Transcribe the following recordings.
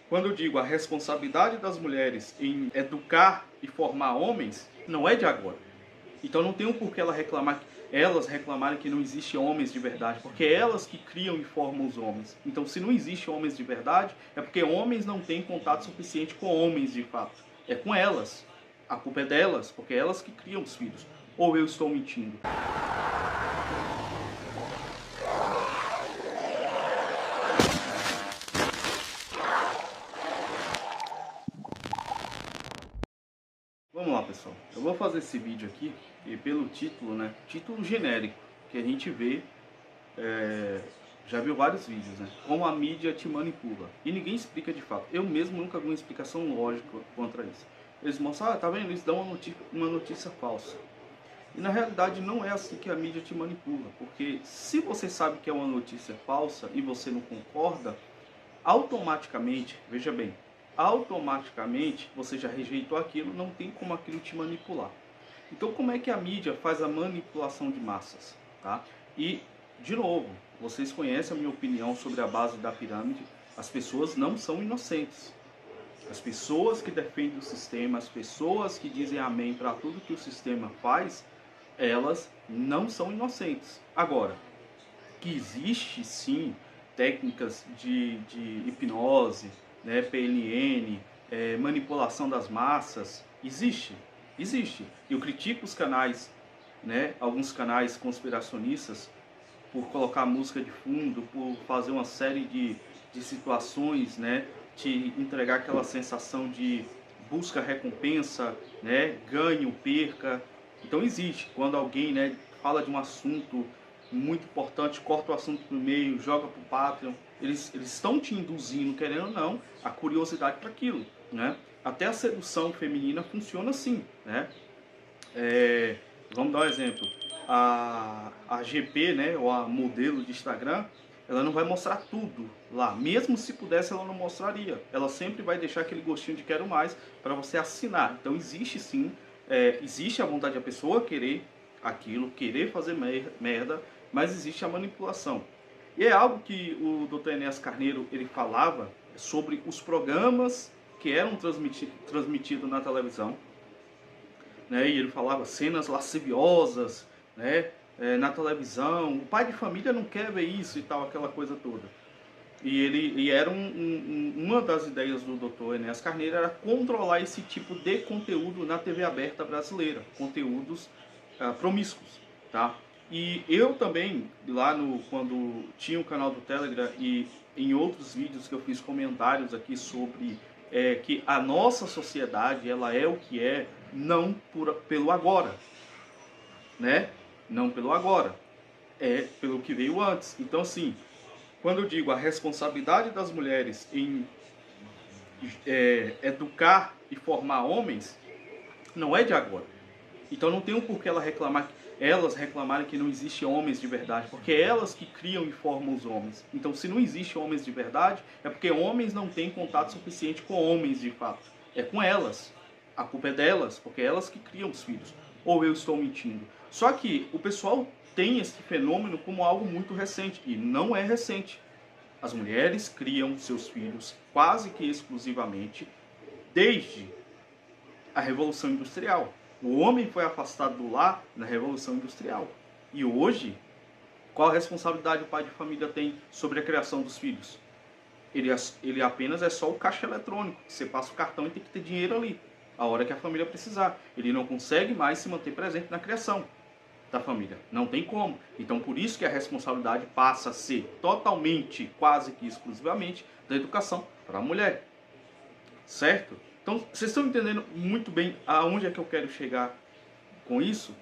Quando eu digo a responsabilidade das mulheres em educar e formar homens, não é de agora. Então não tem um porquê elas reclamarem que não existem homens de verdade, porque é elas que criam e formam os homens. Então se não existem homens de verdade, é porque homens não têm contato suficiente com homens de fato. É com elas. A culpa é delas, porque é elas que criam os filhos. Ou eu estou mentindo? Vamos lá, pessoal. Eu vou fazer esse vídeo aqui e pelo título, né? Título genérico que a gente vê, já viu vários vídeos, né? Como a mídia te manipula e ninguém explica de fato. Eu mesmo nunca vi uma explicação lógica contra isso. Eles mostram, tá vendo? Eles dão uma notícia falsa. E na realidade não é assim que a mídia te manipula, porque se você sabe que é uma notícia falsa e você não concorda, automaticamente, veja bem, automaticamente você já rejeitou aquilo, não tem como aquilo te manipular. Então como é que a mídia faz a manipulação de massas? Tá? E, de novo, vocês conhecem a minha opinião sobre a base da pirâmide, as pessoas não são inocentes. As pessoas que defendem o sistema, as pessoas que dizem amém para tudo que o sistema faz, elas não são inocentes. Agora, que existe sim técnicas de hipnose, né, PNN, manipulação das massas, existe. Eu critico os canais, né, alguns canais conspiracionistas, por colocar música de fundo, por fazer uma série de situações, né, te entregar aquela sensação de busca recompensa, né, ganho, perca. Então existe, quando alguém, né, fala de um assunto muito importante, corta o assunto no meio, joga pro Patreon, eles estão te induzindo, querendo ou não, a curiosidade para aquilo, né? Até a sedução feminina funciona assim, né? Vamos dar um exemplo. A GP, né, ou a modelo de Instagram, ela não vai mostrar tudo lá. Mesmo se pudesse, ela não mostraria. Ela sempre vai deixar aquele gostinho de quero mais para você assinar. Então existe sim, existe a vontade da pessoa querer aquilo, querer fazer merda, mas existe a manipulação. E é algo que o Dr. Enéas Carneiro ele falava sobre os programas que eram transmitidos na televisão, né? E ele falava cenas lasciviosas, né? Na televisão, o pai de família não quer ver isso e tal, aquela coisa toda. E era uma das ideias do Dr. Enéas Carneiro era controlar esse tipo de conteúdo na TV aberta brasileira, conteúdos promíscuos, tá? E eu também, quando tinha o canal do Telegram e em outros vídeos que eu fiz comentários aqui sobre que a nossa sociedade ela é o que é, não pelo agora, né? Não pelo agora, é pelo que veio antes. Então, assim, quando eu digo a responsabilidade das mulheres em educar e formar homens, não é de agora. Então não tem um porquê elas reclamarem que não existem homens de verdade, porque é elas que criam e formam os homens. Então se não existem homens de verdade, é porque homens não têm contato suficiente com homens de fato. É com elas. A culpa é delas, porque é elas que criam os filhos. Ou eu estou mentindo? Só que o pessoal tem esse fenômeno como algo muito recente, e não é recente. As mulheres criam seus filhos quase que exclusivamente desde a Revolução Industrial. O homem foi afastado do lar na Revolução Industrial. E hoje, qual a responsabilidade o pai de família tem sobre a criação dos filhos? Ele apenas é só o caixa eletrônico, que você passa o cartão e tem que ter dinheiro ali, a hora que a família precisar. Ele não consegue mais se manter presente na criação da família. Não tem como. Então, por isso que a responsabilidade passa a ser totalmente, quase que exclusivamente, da educação para a mulher. Certo? Então, vocês estão entendendo muito bem aonde é que eu quero chegar com isso?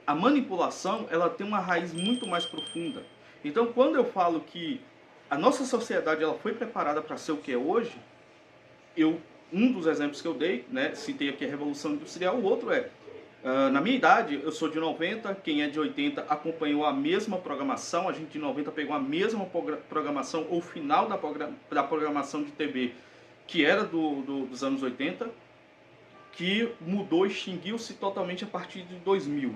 A manipulação, ela tem uma raiz muito mais profunda. Então, quando eu falo que a nossa sociedade ela foi preparada para ser o que é hoje, um dos exemplos que eu dei, né, citei aqui a Revolução Industrial, o outro na minha idade, eu sou de 90, quem é de 80 acompanhou a mesma programação, a gente de 90 pegou a mesma programação, ou final da programação de TV, que era dos anos 80, que mudou, extinguiu-se totalmente a partir de 2000.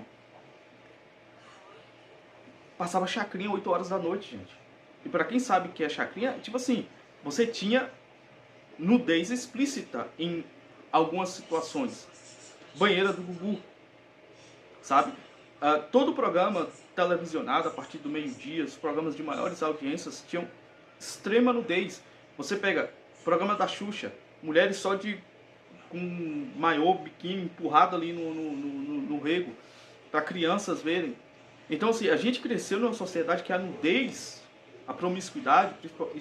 Passava chacrinha 8 horas da noite, gente. E para quem sabe o que é chacrinha, tipo assim, você tinha nudez explícita em algumas situações. Banheira do Gugu, sabe? Todo programa televisionado a partir do meio-dia, os programas de maiores audiências tinham extrema nudez. Você pega o programa da Xuxa, mulheres só com maiô, biquíni empurrado ali no rego, para crianças verem. Então, assim, a gente cresceu numa sociedade que a nudez, a promiscuidade,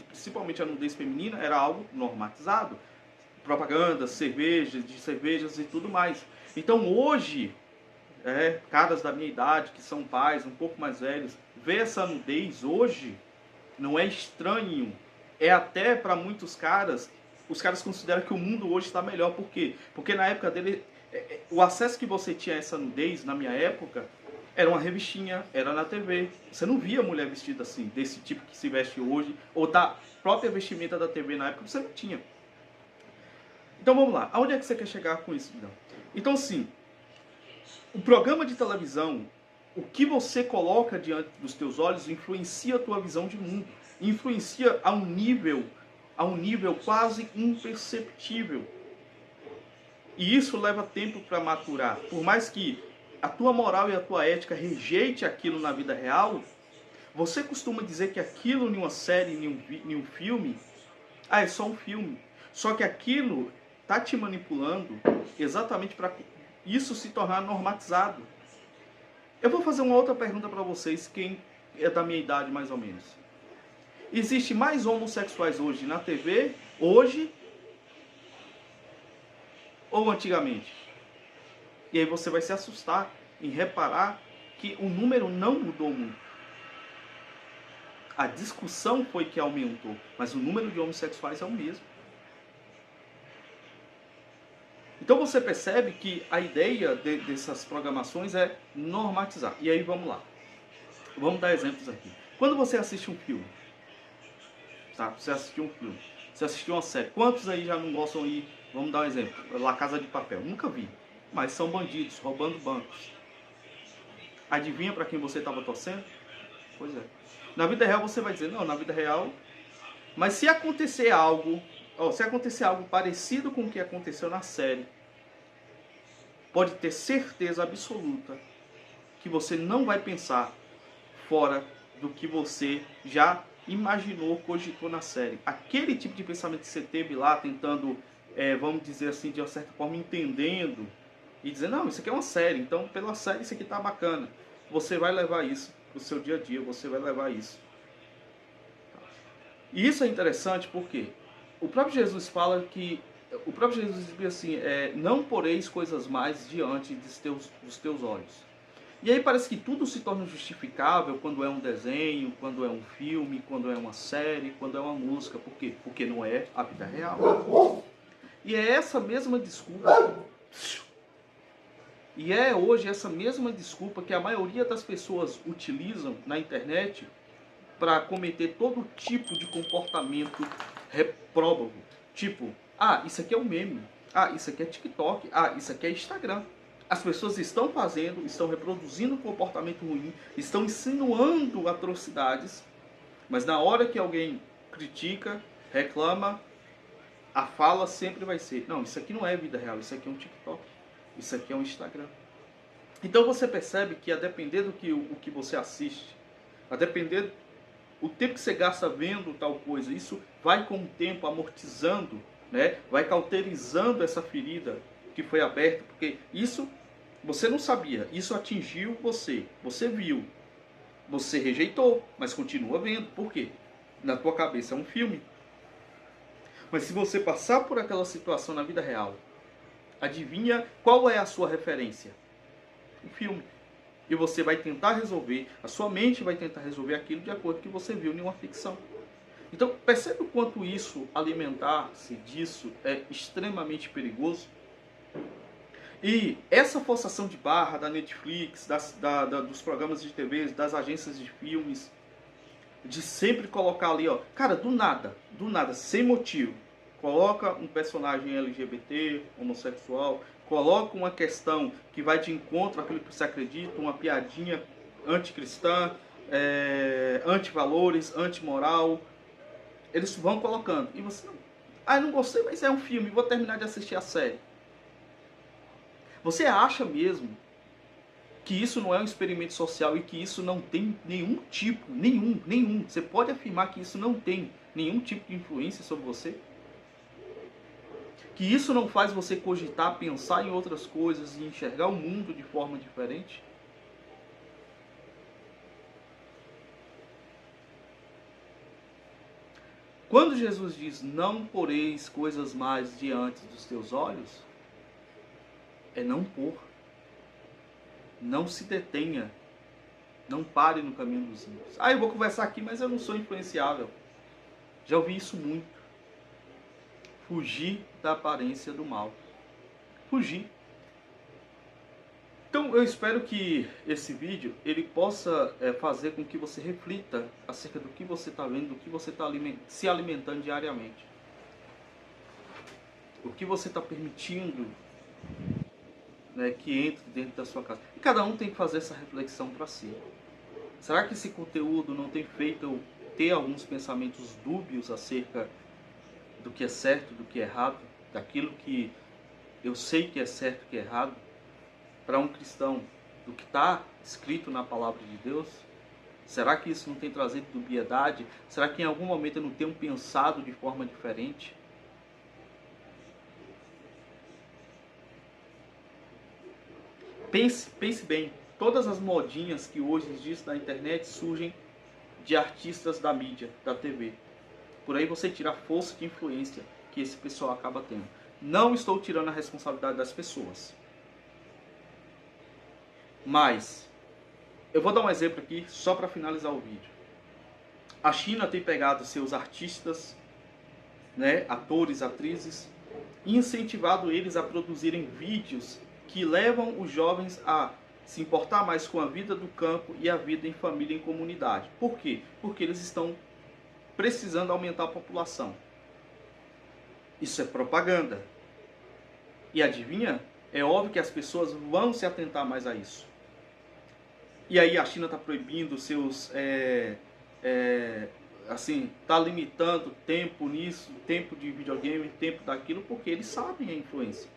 principalmente a nudez feminina, era algo normatizado. Propagandas, cervejas e tudo mais. Então, hoje, caras da minha idade, que são pais, um pouco mais velhos, ver essa nudez hoje não é estranho. É até para muitos caras, os caras consideram que o mundo hoje está melhor. Por quê? Porque na época dele, o acesso que você tinha a essa nudez, na minha época, era uma revistinha, era na TV. Você não via mulher vestida assim, desse tipo que se veste hoje, ou da própria vestimenta da TV na época, você não tinha. Então vamos lá, aonde é que você quer chegar com isso? Então sim, o programa de televisão, o que você coloca diante dos teus olhos influencia a tua visão de mundo, influencia a um nível quase imperceptível. E isso leva tempo para maturar. Por mais que a tua moral e a tua ética rejeite aquilo na vida real, você costuma dizer que aquilo em uma série, em um filme, é só um filme. Só que aquilo está te manipulando exatamente para isso se tornar normatizado. Eu vou fazer uma outra pergunta para vocês, quem é da minha idade mais ou menos. Existe mais homossexuais hoje na TV, hoje, ou antigamente? E aí você vai se assustar em reparar que o número não mudou muito. A discussão foi que aumentou, mas o número de homossexuais é o mesmo. Então você percebe que a ideia dessas programações é normatizar. E aí vamos lá. Vamos dar exemplos aqui. Quando você assiste um filme, tá? Você assistiu um filme, você assistiu uma série. Quantos aí já não gostam de, vamos dar um exemplo, La Casa de Papel? Nunca vi. Mas são bandidos, roubando bancos. Adivinha para quem você estava torcendo? Pois é. Na vida real você vai dizer, não, na vida real... Mas se acontecer algo parecido com o que aconteceu na série, pode ter certeza absoluta que você não vai pensar fora do que você já imaginou, cogitou na série. Aquele tipo de pensamento que você teve lá, tentando, vamos dizer assim, de uma certa forma, entendendo, e dizendo, não, isso aqui é uma série, então pela série isso aqui tá bacana. Você vai levar isso pro seu dia a dia, você vai levar isso. E isso é interessante porque o próprio Jesus fala que, o próprio Jesus diz assim, não poreis coisas mais diante dos teus olhos. E aí parece que tudo se torna justificável quando é um desenho, quando é um filme, quando é uma série, quando é uma música. Por quê? Porque não é a vida real. E é essa mesma desculpa, e é hoje essa mesma desculpa que a maioria das pessoas utilizam na internet para cometer todo tipo de comportamento repróbavo. Tipo, isso aqui é um meme. Isso aqui é TikTok. Isso aqui é Instagram. As pessoas estão fazendo, estão reproduzindo um comportamento ruim, estão insinuando atrocidades, mas na hora que alguém critica, reclama, a fala sempre vai ser, não, isso aqui não é vida real, isso aqui é um TikTok, isso aqui é um Instagram. Então você percebe que a depender do que você assiste, a depender o tempo que você gasta vendo tal coisa, isso vai com o tempo amortizando, né? Vai cauterizando essa ferida que foi aberta, porque isso você não sabia, isso atingiu você, você viu, você rejeitou, mas continua vendo. Por quê? Na tua cabeça é um filme. Mas se você passar por aquela situação na vida real, adivinha qual é a sua referência? O filme. E você vai tentar resolver, a sua mente vai tentar resolver aquilo de acordo com o que você viu em uma ficção. Então, percebe o quanto isso, alimentar-se disso, é extremamente perigoso? E essa forçação de barra da Netflix, dos programas de TV, das agências de filmes, de sempre colocar ali, cara, do nada, sem motivo, coloca um personagem LGBT, homossexual, coloca uma questão que vai de encontro àquilo que você acredita, uma piadinha anticristã, antivalores, antimoral, Eles vão colocando. E você, ah, não gostei, mas é um filme, vou terminar de assistir a série. Você acha mesmo que isso não é um experimento social e que isso não tem nenhum tipo, nenhum. Você pode afirmar que isso não tem nenhum tipo de influência sobre você? Que isso não faz você cogitar, pensar em outras coisas e enxergar o mundo de forma diferente? Quando Jesus diz, não poreis coisas mais diante dos teus olhos, é não pôr. Não se detenha. Não pare no caminho dos ímpios. Ah, eu vou conversar aqui, mas eu não sou influenciável. Já ouvi isso muito. Fugir da aparência do mal. Fugir. Então eu espero que esse vídeo ele possa fazer com que você reflita acerca do que você está vendo, do que você está se alimentando diariamente. O que você está permitindo, né, que entre dentro da sua casa. E cada um tem que fazer essa reflexão para si. Será que esse conteúdo não tem feito eu ter alguns pensamentos dúbios acerca do que é certo, do que é errado, daquilo que eu sei que é certo e que é errado? Para um cristão, do que está escrito na palavra de Deus? Será que isso não tem trazido dubiedade? Será que em algum momento eu não tenho pensado de forma diferente? Pense bem, todas as modinhas que hoje existem na internet surgem de artistas da mídia, da TV. Por aí você tira a força de influência que esse pessoal acaba tendo. Não estou tirando a responsabilidade das pessoas. Mas, eu vou dar um exemplo aqui, só para finalizar o vídeo. A China tem pegado seus artistas, né, atores, atrizes, e incentivado eles a produzirem vídeos que levam os jovens a se importar mais com a vida do campo e a vida em família e em comunidade. Por quê? Porque eles estão precisando aumentar a população. Isso é propaganda. E adivinha? É óbvio que as pessoas vão se atentar mais a isso. E aí a China está proibindo seus... assim, está limitando tempo nisso, tempo de videogame, tempo daquilo, porque eles sabem a influência.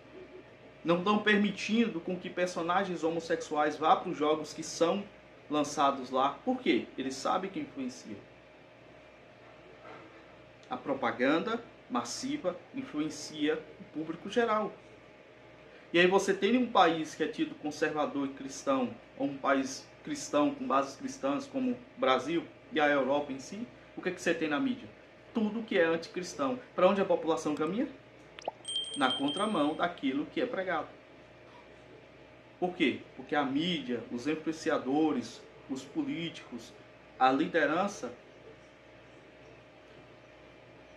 Não estão permitindo com que personagens homossexuais vá para os jogos que são lançados lá. Por quê? Eles sabem que influencia. A propaganda massiva influencia o público geral. E aí você tem um país que é tido conservador e cristão, ou um país cristão com bases cristãs como o Brasil e a Europa em si, o que você tem na mídia? Tudo que é anticristão. Para onde a população caminha? Na contramão daquilo que é pregado. Por quê? Porque a mídia, os influenciadores, os políticos, a liderança,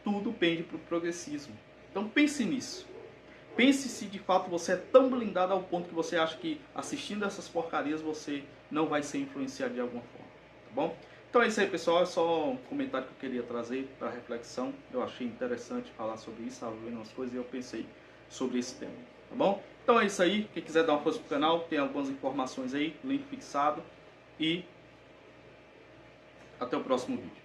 tudo pende para o progressismo. Então pense nisso. Pense se de fato você é tão blindado ao ponto que você acha que assistindo essas porcarias você não vai ser influenciado de alguma forma. Tá bom? Então é isso aí, pessoal. É só um comentário que eu queria trazer para reflexão. Eu achei interessante falar sobre isso. Estava vendo umas coisas e eu pensei sobre esse tema. Tá bom? Então é isso aí. Quem quiser dar uma força pro canal, tem algumas informações aí, link fixado. E até o próximo vídeo.